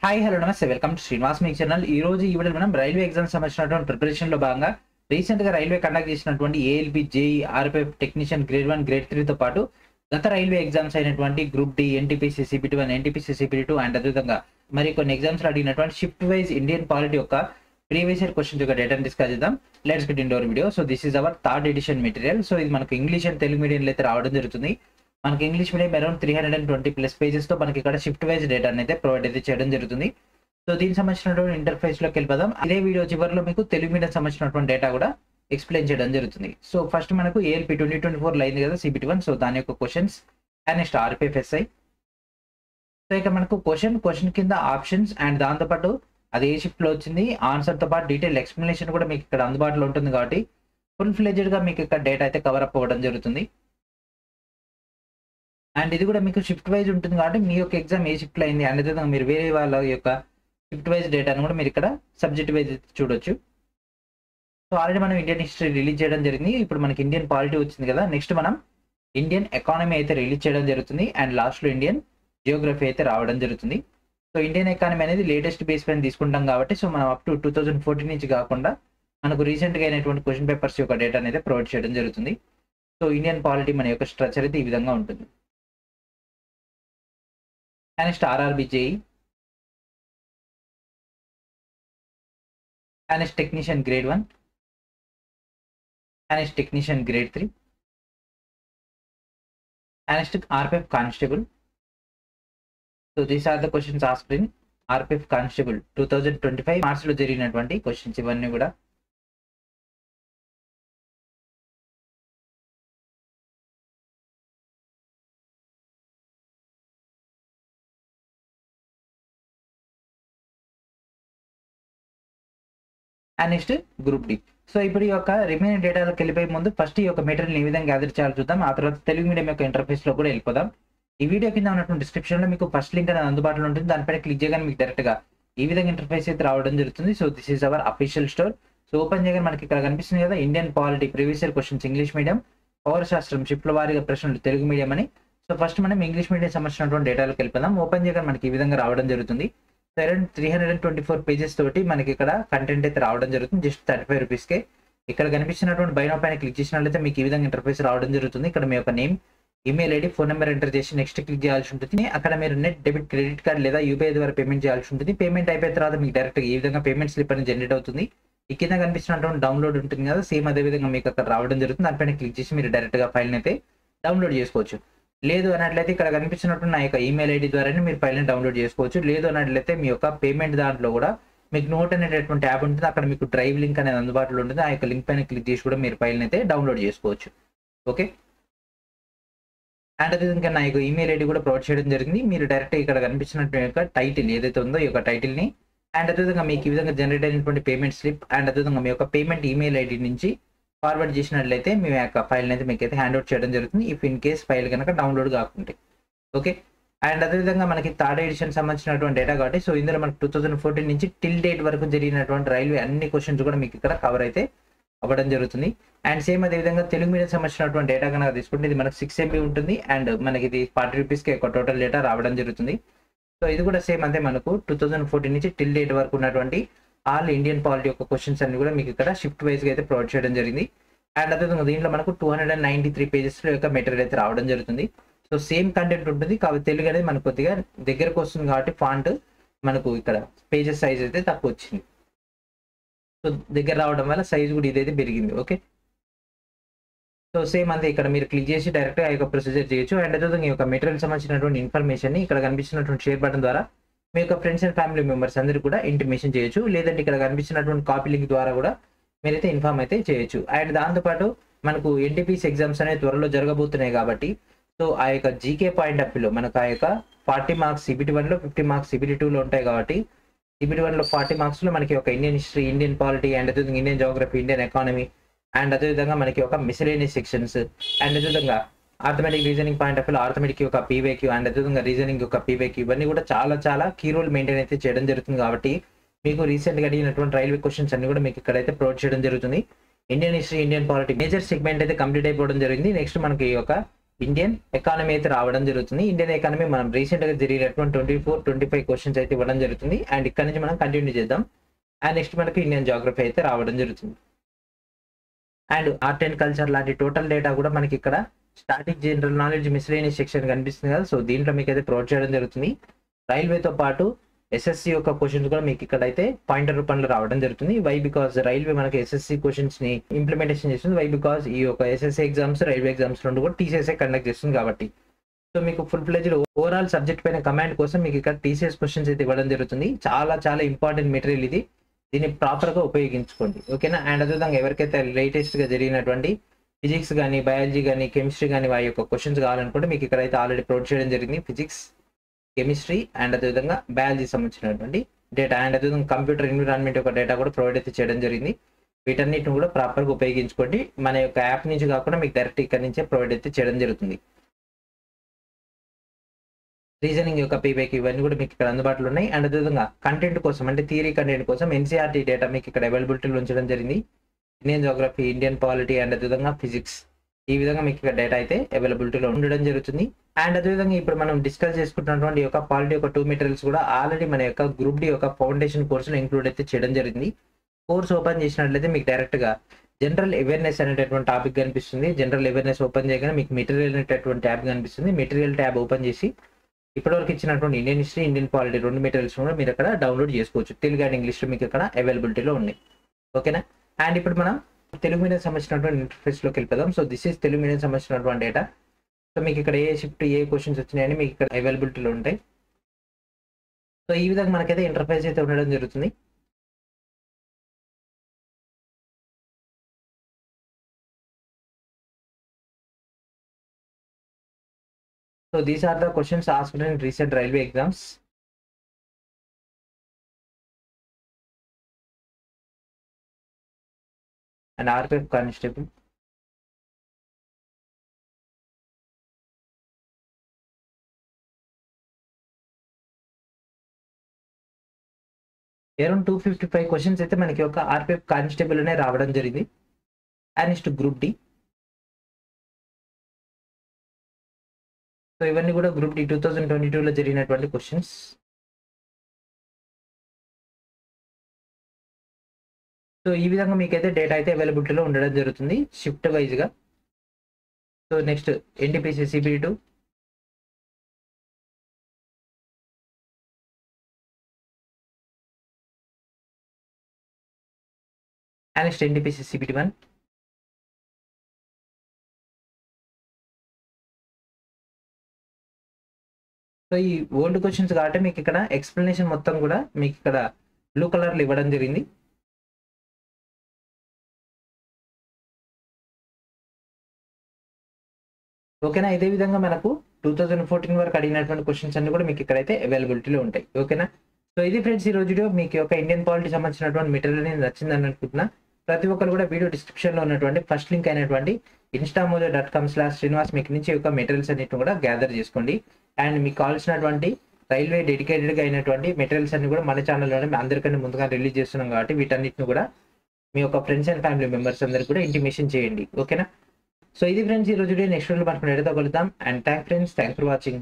Hi hello నమస్తే welcome to Srinivas me channel. ఈ రోజు ఈ వీడియోలో మనం రైల్వే ఎగ్జామ్స్ సంబంధించినటువంటి ప్రిపరేషన్ లో భాగంగా రీసెంట్ గా రైల్వే కండక్ట్ చేసినటువంటి ALP JE RPF technician grade 1 grade 3 తో పాటు గత రైల్వే ఎగ్జామ్స్ అయినటువంటి group D NTPC CBT 1 NTPC CBT 2 and అదేవిధంగా మరి కొన్ని ఎగ్జామ్స్ లో అడిగినటువంటి షిఫ్ట్ వైజ్ ఇండియన్ పాలిటీ యొక్క ప్రీవియస్ ఇయర్ క్వశ్చన్స్ యొక్క డేటాను డిస్కస్ చేద్దాం. Let's get into the video. So this is our third edition material. సో ఇది మనకు ఇంగ్లీష్ అండ్ తెలుగు మీడియంలో అయితే రావడం జరుగుతుంది. మనకి ఇంగ్లీష్ మీడియం అరౌండ్ 320+ పేజెస్ తో మనకి ఇక్కడ షిఫ్ట్ వైజ్ డేటా అయితే ప్రొవైడ్ అయితే చేయడం జరుగుతుంది. సో దీనికి సంబంధించినటువంటి ఇంటర్ఫేస్ లోకి వెళ్ళిపోదాం. ఇదే వీడియో చివరిలో మీకు తెలుగు మీడియం సంబంధించినటువంటి డేటా కూడా ఎక్స్ప్లెయిన్ చేయడం జరుగుతుంది. సో ఫస్ట్ మనకు ఏఎల్పి 2024 అయింది కదా సిబిటి 1. సో దాని యొక్క క్వశ్చన్స్ అండ్ నెక్స్ట్ ఆర్పిఎఫ్ఎస్ఐ. సో ఇక మనకు క్వశ్చన్ కింద ఆప్షన్స్ అండ్ దాంతోపాటు అది ఏ షిఫ్ట్ లో వచ్చింది ఆన్సర్ తో పాటు డీటెయిల్ ఎక్స్ప్లెనేషన్ కూడా మీకు ఇక్కడ అందుబాటులో ఉంటుంది కాబట్టి ఫుల్ ఫ్లెడ్జెడ్ గా మీకు ఇక్కడ డేటా అయితే కవర్ అప్ అవ్వడం జరుగుతుంది. అండ్ ఇది కూడా మీకు షిఫ్ట్ వైజ్ ఉంటుంది కాబట్టి మీ యొక్క ఎగ్జామ్ ఏ షిఫ్ట్ లో అయింది అండ్ అదేవిధంగా మీరు వేరే వాళ్ళ యొక్క షిఫ్ట్ వైజ్ డేటాను కూడా మీరు ఇక్కడ సబ్జెక్ట్ వైజ్ చూడొచ్చు. సో ఆల్రెడీ మనం ఇండియన్ హిస్టరీ రిలీజ్ చేయడం జరిగింది. ఇప్పుడు మనకి ఇండియన్ పాలిటీ వచ్చింది కదా. నెక్స్ట్ మనం ఇండియన్ ఎకానమీ అయితే రిలీజ్ చేయడం జరుగుతుంది అండ్ లాస్ట్ లో ఇండియన్ జియోగ్రఫీ అయితే రావడం జరుగుతుంది. సో ఇండియన్ ఎకానమీ అనేది లేటెస్ట్ బేస్ పైన తీసుకుంటాం కాబట్టి సో మనం అప్ టు 2014 నుంచి కాకుండా మనకు రీసెంట్ గా అయినటువంటి క్వశ్చన్ పేపర్స్ యొక్క డేటా అయితే ప్రొవైడ్ చేయడం జరుగుతుంది. సో ఇండియన్ పాలిటీ మన యొక్క స్ట్రక్చర్ అయితే ఈ విధంగా ఉంటుంది. Next RRB JEE and as technician grade 1 and as technician grade 3 and as RPF constable. So these are the questions asked in RPF constable 2025 March లో జరిగినటువంటి క్వశ్చన్స్ ఇవన్నీ కూడా. And next group D. So ఇప్పుడు ఈ యొక్క remaining డేటాలోకి వెళ్ళిపోయే ముందు first ఈ యొక్క మెటీరియల్ ఏ విధంగా గ్యాదర్ చేయాలో చూద్దాం. ఆ తర్వాత తెలుగు మీడియం యొక్క ఇంటర్ఫేస్ లో కూడా వెళ్ళిపోదాం. ఈ వీడియో కింద ఉన్నటువంటి డిస్క్రిప్షన్ లో మీకు ఫస్ట్ లింక్ అనేది అందుబాటులో ఉంటుంది. దానిపైన క్లిక్ చేయగానే మీకు డైరెక్ట్ గా ఈ విధంగా ఇంటర్ఫేస్ అయితే రావడం జరుగుతుంది. So this is hour official store. So open చేయగానే మనకి ఇక్కడ కనిపిస్తుంది కదా Indian polity previous year questions English medium, పౌర శాస్త్రం షిఫ్ట్ల వారీగా ప్రశ్నలు తెలుగు మీడియం అని. సో ఫస్ట్ మనం ఇంగ్లీష్ మీడియం సంబంధించినటువంటి డేటాలోకి వెళ్ళిపోదాం. ఓపెన్ చేయగానే మనకి ఈ విధంగా రావడం జరుగుతుంది. అరౌండ్ 324 పేజెస్ తోటి మనకి ఇక్కడ కంటెంట్ అయితే రావడం జరుగుతుంది. జస్ట్ 35 రూపీస్కే. ఇక్కడ కనిపిస్తున్నటువంటి బై నౌ పైన క్లిక్ చేసినట్లయితే మీకు ఈ విధంగా ఇంటర్ఫేస్ రావడం జరుగుతుంది. ఇక్కడ మీ యొక్క name, email ID, phone number enter చేసి నెక్స్ట్ క్లిక్ చేయాల్సి ఉంటుంది. అక్కడ మీరు నెట్ డెబిట్ క్రెడిట్ కార్డ్ లేదా యూపీఐ ద్వారా పేమెంట్ చేయాల్సి ఉంటుంది. పేమెంట్ అయిపోయిన తర్వాత మీకు డైరెక్ట్ ఈ విధంగా పేమెంట్ స్లిప్ అనేది జనరేట్ అవుతుంది. ఈ కింద కనిపిస్తున్నటువంటి డౌన్లోడ్ ఉంటుంది కదా, సేమ్ అదే విధంగా మీకు అక్కడ రావడం జరుగుతుంది. దానిపైన క్లిక్ చేసి మీరు డైరెక్ట్ గా ఫైల్ అయితే డౌన్లోడ్ చేసుకోవచ్చు. లేదు అన్నట్లయితే ఇక్కడ కనిపిస్తున్నట్టు నా యొక్క ఈమెయిల్ ఐడి ద్వారానే మీరు ఫైల్ని డౌన్లోడ్ చేసుకోవచ్చు. లేదు అన్నట్లయితే మీ యొక్క పేమెంట్ దాంట్లో కూడా మీకు నోట్ అనేటటువంటి యాప్ ఉంటుంది. అక్కడ మీకు డ్రైవ్ లింక్ అనేది అందుబాటులో ఉంటుంది. ఆ యొక్క లింక్ పైన క్లిక్ చేసి కూడా మీరు ఫైల్ని అయితే డౌన్లోడ్ చేసుకోవచ్చు. ఓకే. అండ్ అదేవిధంగా నా యొక్క ఈమెయిల్ ఐడి కూడా ప్రొవైడ్ చేయడం జరిగింది. మీరు డైరెక్ట్ ఇక్కడ కనిపించినటువంటి యొక్క టైటిల్ ఏదైతే ఉందో ఈ యొక్క టైటిల్ని అండ్ అదేవిధంగా మీకు ఈ విధంగా జనరేట్ అయినటువంటి పేమెంట్ స్లిప్ అండ్ అదేవిధంగా మీ యొక్క పేమెంట్ ఈమెయిల్ ఐడి నుంచి ఫార్వర్డ్ చేసినట్లయితే మీ యొక్క ఫైల్ అయితే మీకు అయితే హ్యాండ్ అవుట్ చేయడం జరుగుతుంది. ఇఫ్ ఇన్ కేస్ ఫైల్ కనుక డౌన్లోడ్ కాకుంటే. ఓకే. అండ్ అదేవిధంగా మనకి థర్డ్ ఎడిషన్ సంబంధించినటువంటి డేటా కాబట్టి సో ఇందులో మనకి 2014 నుంచి టిల్ డేట్ వరకు జరిగినటువంటి రైల్వే అన్ని క్వశ్చన్స్ కూడా మీకు ఇక్కడ కవర్ అయితే అవ్వడం జరుగుతుంది. అండ్ సేమ్ అదేవిధంగా తెలుగు మీడియం సంబంధించినటువంటి డేటా కనుక తీసుకుంటే ఇది మనకి 6 MB ఉంటుంది. అండ్ మనకి ఇది 40 రూపీస్కి ఒక టోటల్ డేటా రావడం జరుగుతుంది. సో ఇది కూడా సేమ్ అంతే మనకు 2014 నుంచి టిల్ డేట్ వరకు ఉన్నటువంటి ఆల్ ఇండియన్ పాలిటీ యొక్క క్వశ్చన్స్ అన్ని కూడా మీకు ఇక్కడ షిఫ్ట్ వైజ్ గా అయితే ప్రొవైడ్ చేయడం జరిగింది. అండ్ అదేవిధంగా దీంట్లో మనకు 293 పేజెస్ లో యొక్క మెటీరియల్ అయితే రావడం జరుగుతుంది. సో సేమ్ కంటెంట్ ఉంటుంది కాబట్టి తెలుగు అనేది మనకు కొద్దిగా దగ్గరకు వస్తుంది కాబట్టి ఫాంట్ మనకు ఇక్కడ పేజెస్ సైజ్ అయితే తక్కువ వచ్చింది. సో దగ్గర రావడం వల్ల సైజ్ కూడా ఇదైతే పెరిగింది. ఓకే. సో సేమ్ అంతే ఇక్కడ మీరు క్లిక్ చేసి డైరెక్ట్ గా ఈ యొక్క ప్రొసీజర్ చేయొచ్చు. అండ్ అదేవిధంగా ఈ యొక్క మెటీరియల్ సంబంధించినటువంటి ఇన్ఫర్మేషన్ ని ఇక్కడ కనిపిస్తున్నటువంటి షేర్ బటన్ ద్వారా మీ యొక్క ఫ్రెండ్స్ అండ్ ఫ్యామిలీ మెంబర్స్ అందరూ కూడా ఇంటిమేషన్ చేయొచ్చు. లేదంటే ఇక్కడ కనిపిస్తున్నటువంటి కాపీ లింక్ ద్వారా కూడా మీరైతే ఇన్ఫార్మ్ అయితే చేయొచ్చు. అండ్ దాంతోపాటు మనకు ఎన్టీపీసీ ఎగ్జామ్స్ అనేవి త్వరలో జరగబోతున్నాయి కాబట్టి సో ఆ యొక్క జీకే పాయింట్ ఆఫ్ వ్యూలో మనకు ఆ యొక్క 40 మార్క్స్ సిబిటి 1లో 50 మార్క్స్ సిబిటి 2లో ఉంటాయి కాబట్టి సిబిటి 1లో 40 మార్క్స్ లో మనకి ఒక Indian history, Indian polity and అదేవిధంగా Indian geography, Indian economy and అదేవిధంగా మనకి ఒక మిస్లేనియస్ సెక్షన్స్ అండ్ అదేవిధంగా ఆర్థమెటిక్ రీజనింగ్ పాయింట్ ఆఫ్ వ్యూలో ఆర్థమెటిక్ యొక్క పీవైక్యూ అండ్ అదేవిధంగా రీజనింగ్ యొక్క పీవైక్యూ ఇవన్నీ కూడా చాలా కీ రోల్ మెయింటైన్ అయితే చేయడం జరుగుతుంది. కాబట్టి మీకు రీసెంట్ గా అడిగినటువంటి రైల్వే క్వశ్చన్స్ అన్ని కూడా మీకు ఇక్కడైతే ప్రొవైడ్ చేయడం జరుగుతుంది. Indian history, Indian polity major segment అయితే కంప్లీట్ అయిపోవడం జరిగింది. నెక్స్ట్ మనకి ఈ యొక్క ఇండియన్ ఎకానమీ అయితే రావడం జరుగుతుంది. ఇండియన్ ఎకానమీ మనం రీసెంట్గా జరిగినటువంటి 24-25 క్వశ్చన్స్ అయితే ఇవ్వడం జరుగుతుంది. అండ్ ఇక్కడ నుంచి మనం కంటిన్యూ చేద్దాం. అండ్ నెక్స్ట్ మనకు ఇండియన్ జాగ్రఫీ అయితే రావడం జరుగుతుంది. అండ్ ఆర్ట్ అండ్ కల్చర్ లాంటి టోటల్ డేటా కూడా మనకి ఇక్కడ static general knowledge miscellaneous section కనిపిస్తుంది కదా. సో దీంట్లో మీకు అయితే ప్రొవైడ్ చేయడం జరుగుతుంది. రైల్వేతో పాటు ఎస్ఎస్సి యొక్క క్వశ్చన్స్ కూడా మీకు ఇక్కడ అయితే పాయింటర్ రూపంలో రావడం జరుగుతుంది. వై బికాస్ రైల్వే మనకి ఎస్ఎస్సి క్వశ్చన్స్ ని ఇంప్లిమెంటేషన్ చేస్తుంది. వై బికాస్ ఈ యొక్క ఎస్ఎస్సి ఎగ్జామ్స్ రైల్వే ఎగ్జామ్స్ రెండు కూడా టీసీఎస్ఏ కండక్ట్ చేస్తుంది కాబట్టి. సో మీకు ఫుల్ ప్లేజ్ ఓవరాల్ సబ్జెక్ట్ పైన కమాండ్ కోసం మీకు ఇక్కడ టీసీఎస్ క్వశ్చన్స్ అయితే ఇవ్వడం జరుగుతుంది. చాలా చాలా ఇంపార్టెంట్ మెటీరియల్ ఇది. దీన్ని ప్రాపర్ గా ఉపయోగించుకోండి, ఓకేనా. అండ్ అదేవిధంగా ఎవరికైతే లేటెస్ట్ గా జరిగినటువంటి ఫిజిక్స్ కానీ బయాలజీ కానీ కెమిస్ట్రీ కానీ వారి యొక్క క్వశ్చన్స్ కావాలనుకుంటే మీకు ఇక్కడ అయితే ఆల్రెడీ ప్రొవైడ్ చేయడం జరిగింది. ఫిజిక్స్, కెమిస్ట్రీ అండ్ అదేవిధంగా బయాలజీ సంబంధించినటువంటి డేటా అండ్ అదేవిధంగా కంప్యూటర్ ఎన్విరాన్మెంట్ యొక్క డేటా కూడా ప్రొవైడ్ అయితే చేయడం జరిగింది. వీటన్నిటిని కూడా ప్రాపర్గా ఉపయోగించుకోండి. మన యొక్క యాప్ నుంచి కాకుండా మీకు డైరెక్ట్ ఇక్కడ నుంచే ప్రొవైడ్ అయితే చేయడం జరుగుతుంది. రీజనింగ్ యొక్క పీబైక్ ఇవన్నీ కూడా మీకు ఇక్కడ అందుబాటులో ఉన్నాయి. అండ్ అదేవిధంగా కంటెంట్ కోసం అంటే థియరీ కంటెంట్ కోసం ఎన్సీఆర్టీ డేటా మీకు ఇక్కడ అవైలబిలిటీలో ఉంచడం జరిగింది. Indian geography, Indian polity and అదేవిధంగా ఫిజిక్స్, ఈ విధంగా మీకు ఇక్కడ డేటా అయితే అవైలబిలిటీలో ఉండడం జరుగుతుంది. అండ్ అదేవిధంగా ఇప్పుడు మనం డిస్కస్ చేసుకుంటున్నటువంటి యొక్క పాలిటీ యొక్క 2 మెటీరియల్స్ కూడా ఆల్రెడీ మన యొక్క గ్రూప్ డి యొక్క ఫౌండేషన్ కోర్సులో ఇంక్లూడ్ అయితే చేయడం జరిగింది. కోర్స్ ఓపెన్ చేసినట్లయితే మీకు డైరెక్ట్ గా జనరల్ అవేర్నెస్ అనేటటువంటి టాపిక్ కనిపిస్తుంది. జనరల్ అవేర్నెస్ ఓపెన్ చేయగానే మీకు మెటీరియల్ అనేటటువంటి ట్యాబ్ కనిపిస్తుంది. మెటీరియల్ ట్యాబ్ ఓపెన్ చేసి ఇప్పటివరకు ఇచ్చినటువంటి Indian history, Indian polity 2 materials కూడా మీరు అక్కడ డౌన్లోడ్ చేసుకోవచ్చు. తెలుగు అండ్ ఇంగ్లీష్ మీకు ఇక్కడ అవైలబిలిటీలో ఉన్నాయి, ఓకేనా. అండ్ ఇప్పుడు మనం తెలుగు మీడియం సంబంధించినటువంటి ఇంటర్ఫేస్ లోకి వెళ్ళిపోదాం. So this is Telugu medium సంబంధించినటువంటి డేటా. సో మీకు ఇక్కడ ఏ షిఫ్ట్ ఏ క్వశ్చన్స్ వచ్చినాయని మీకు ఇక్కడ అవైలబిలిటీలో ఉంటాయి. సో ఈ విధంగా మనకైతే ఇంటర్ఫేస్ అయితే ఉండడం జరుగుతుంది. So these are the questions asked in recent railway exams. And RPF constable. Around 255 questions అయితే మనకి ఒక RPF కానిస్టేబుల్ అనే రావడం జరిగింది. And next group D. So ఇవన్నీ కూడా గ్రూప్ డి 2022లో జరిగినటువంటి క్వశ్చన్స్. సో ఈ విధంగా మీకైతే డేటా అయితే అవైలబిలిటీలో ఉండడం జరుగుతుంది షిఫ్ట్ వైజ్ గా. So next NTPC CPT2, and next NTPC CPT1. So ఈ ఓల్డ్ క్వశ్చన్స్ కాబట్టి మీకు ఇక్కడ ఎక్స్ప్లెనేషన్ మొత్తం కూడా మీకు ఇక్కడ బ్లూ కలర్లో ఇవ్వడం జరిగింది. ఓకేనా. ఇదే విధంగా మనకు 2014 వరకు అడిగినటువంటి క్వశ్చన్స్ అన్ని కూడా మీకు ఇక్కడైతే అవైలబిలిటీలో ఉంటాయి, ఓకేనా. సో ఇది ఫ్రెండ్స్ ఈ రోజు వీడియో. మీకు యొక్క ఇండియన్ పాలిటీ సంబంధించినటువంటి మెటీరియల్ అనేది నచ్చిందని అనుకుంటున్నా. ప్రతి ఒక్కరు కూడా వీడియో డిస్క్రిప్షన్లో ఉన్నటువంటి ఫస్ట్ లింక్ అయినటువంటి instamojo.com/Srinivas మీకు నుంచి యొక్క మెటీరియల్స్ అన్నిటిని కూడా గ్యాదర్ చేసుకోండి. అండ్ మీకు కావాల్సినటువంటి రైల్వే డెడికేటెడ్గా అయినటువంటి మెటీరియల్స్ అన్ని కూడా మన ఛానల్లోనే అందరికంటే ముందుగా రిలీజ్ చేస్తున్నాం కాబట్టి వీటన్నిటిని కూడా మీ యొక్క ఫ్రెండ్స్ అండ్ ఫ్యామిలీ మెంబర్స్ అందరికీ కూడా ఇంటిమేషన్ చేయండి, ఓకేనా. సో ఇది ఫ్రెండ్స్ ఈ రోజు నెక్స్ట్ వీడియోలో మనం ఎడతా కలుద్దాం. And thank for watching.